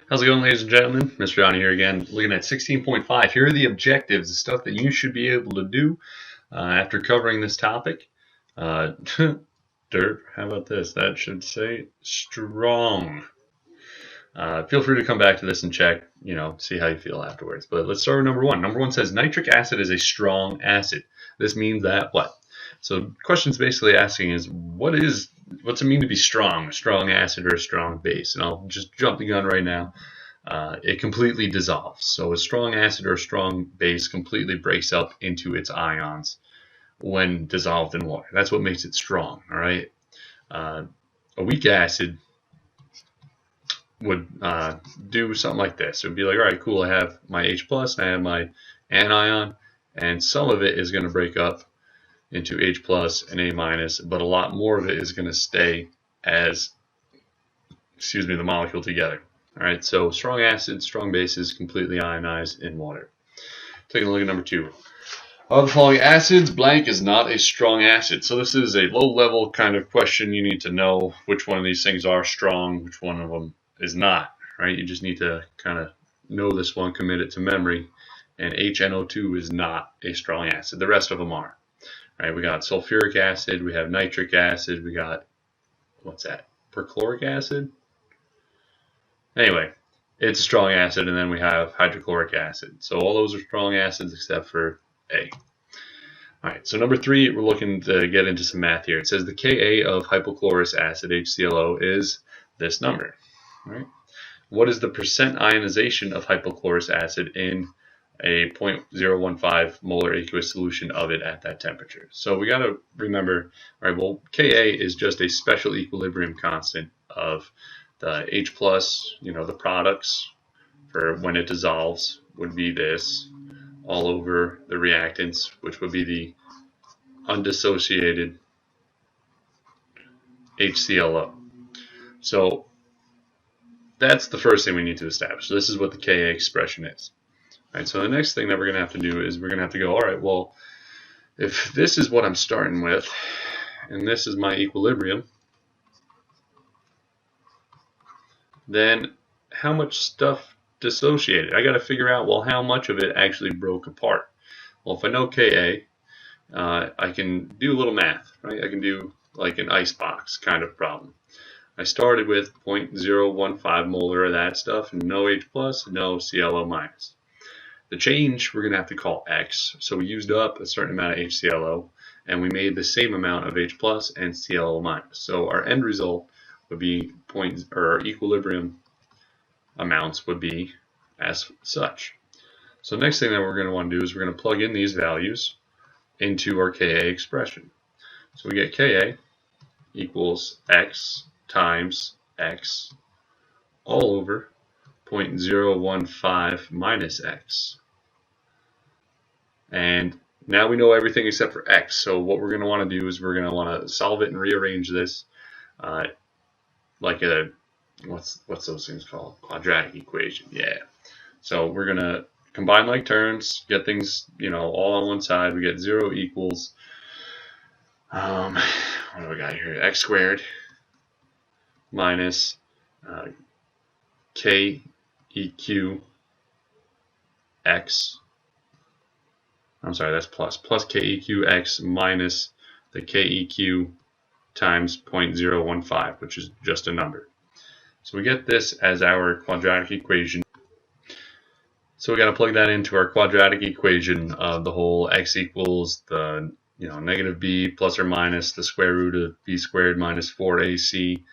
How's it going, ladies and gentlemen? Mr. Johnny here again, looking at 16.5. Here are the objectives, the stuff that you should be able to do after covering this topic. Dirt, how about this? That should say strong. Feel free to come back to this and check, see how you feel afterwards. But let's start with number one. Number one says nitric acid is a strong acid. This means that what? So the question's basically asking is what's it mean to be strong? A strong acid or a strong base? And I'll just jump the gun right now. It completely dissolves. So a strong acid or a strong base completely breaks up into its ions when dissolved in water. That's what makes it strong. All right. A weak acid would do something like this. It would be like, all right, cool, I have my H plus and I have my anion, and some of it is going to break up into H plus and A minus, but a lot more of it is going to stay as, the molecule together. All right, so strong acids, strong bases, completely ionized in water. Taking a look at number two. Of the following acids, blank is not a strong acid. So this is a low-level kind of question. You need to know which one of these things are strong, which one of them is not, right? You just need to kind of know this one, commit it to memory. And HNO2 is not a strong acid. The rest of them are. Right? We got sulfuric acid, we have nitric acid, we got, what's that? Perchloric acid? Anyway, it's a strong acid, and then we have hydrochloric acid. So all those are strong acids except for A. All right, so number three, we're looking to get into some math here. It says the Ka of hypochlorous acid, HClO, is this number. All right. What is the percent ionization of hypochlorous acid in a 0.015 molar aqueous solution of it at that temperature? So we got to remember, all right, well, Ka is just a special equilibrium constant of the H plus, the products for when it dissolves would be this, all over the reactants, which would be the undissociated HClO. So that's the first thing we need to establish. So this is what the Ka expression is. All right, so the next thing that we're going to have to do is we're going to have to go, all right, well, if this is what I'm starting with, and this is my equilibrium, then how much stuff dissociated? I got to figure out, well, how much of it actually broke apart. Well, if I know Ka, I can do a little math, right? I can do like an icebox kind of problem. I started with 0.015 molar of that stuff, no H plus, no ClO minus. The change we're going to have to call X. So we used up a certain amount of HClO, and we made the same amount of H plus and ClO minus. So our end result would be our equilibrium amounts would be as such. So next thing that we're going to want to do is we're going to plug in these values into our Ka expression. So we get Ka equals X times X all over 0.015 minus X. And now we know everything except for X. So what we're going to want to do is we're going to want to solve it and rearrange this like a, what's those things called? Quadratic equation. Yeah. So we're going to combine like terms, get things, all on one side. We get 0 equals, what do we got here? X squared minus KEQ X. I'm sorry, that's plus KEQ X minus the KEQ times 0.015, which is just a number. So we get this as our quadratic equation. So we got to plug that into our quadratic equation of the whole X equals the negative B plus or minus the square root of B squared minus 4AC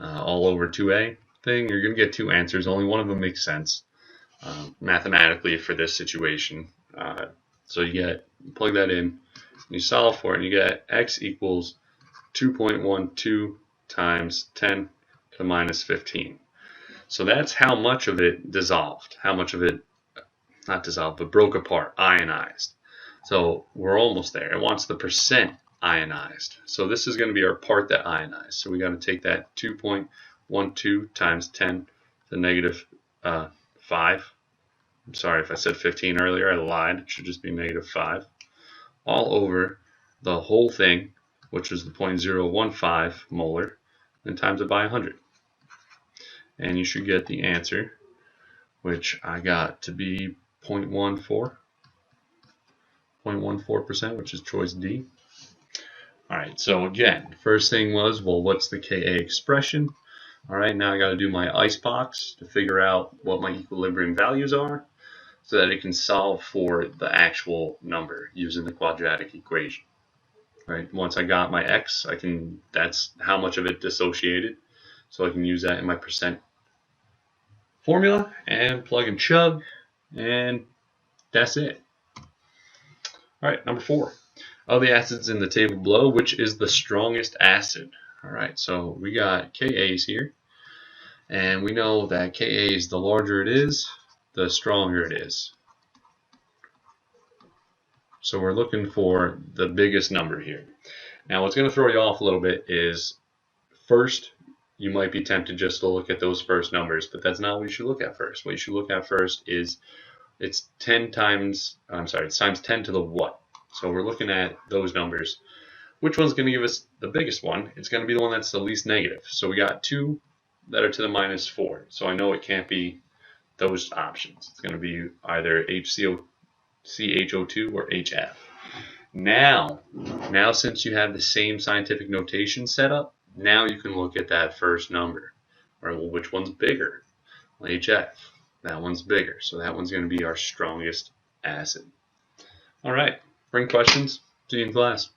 all over 2A thing. You're going to get two answers. Only one of them makes sense mathematically for this situation. So you plug that in, you solve for it, and you get X equals 2.12 times 10 to the minus 15. So that's how much of it dissolved, how much of it, not dissolved, but broke apart, ionized. So we're almost there. It wants the percent ionized. So this is going to be our part that ionized. So we got to take that 2.12 times 10 to the negative 5. I'm sorry if I said 15 earlier, I lied. It should just be negative 5. All over the whole thing, which was the 0.015 molar, and times it by 100. and you should get the answer, which I got to be 0.14%, which is choice D. All right, so again, first thing was, well, what's the Ka expression? All right, now I got to do my icebox to figure out what my equilibrium values are so that it can solve for the actual number using the quadratic equation. All right, once I got my x, that's how much of it dissociated, so I can use that in my percent formula and plug and chug, and that's it. All right, number 4. Of the acids in the table below, which is the strongest acid? All right, so we got Ka's here, and we know that Ka's, the larger it is, the stronger it is. So we're looking for the biggest number here. Now what's going to throw you off a little bit is, first, you might be tempted just to look at those first numbers, but that's not what you should look at first. What you should look at first is it's times 10 to the what. So we're looking at those numbers. Which one's going to give us the biggest one? It's going to be the one that's the least negative. So we got 2 that are to the minus 4. So I know it can't be those options. It's going to be either CHO2 or HF. Now since you have the same scientific notation set up, now you can look at that first number. All right, well, which one's bigger? Well, HF. That one's bigger. So that one's going to be our strongest acid. All right. Bring questions. See you in class.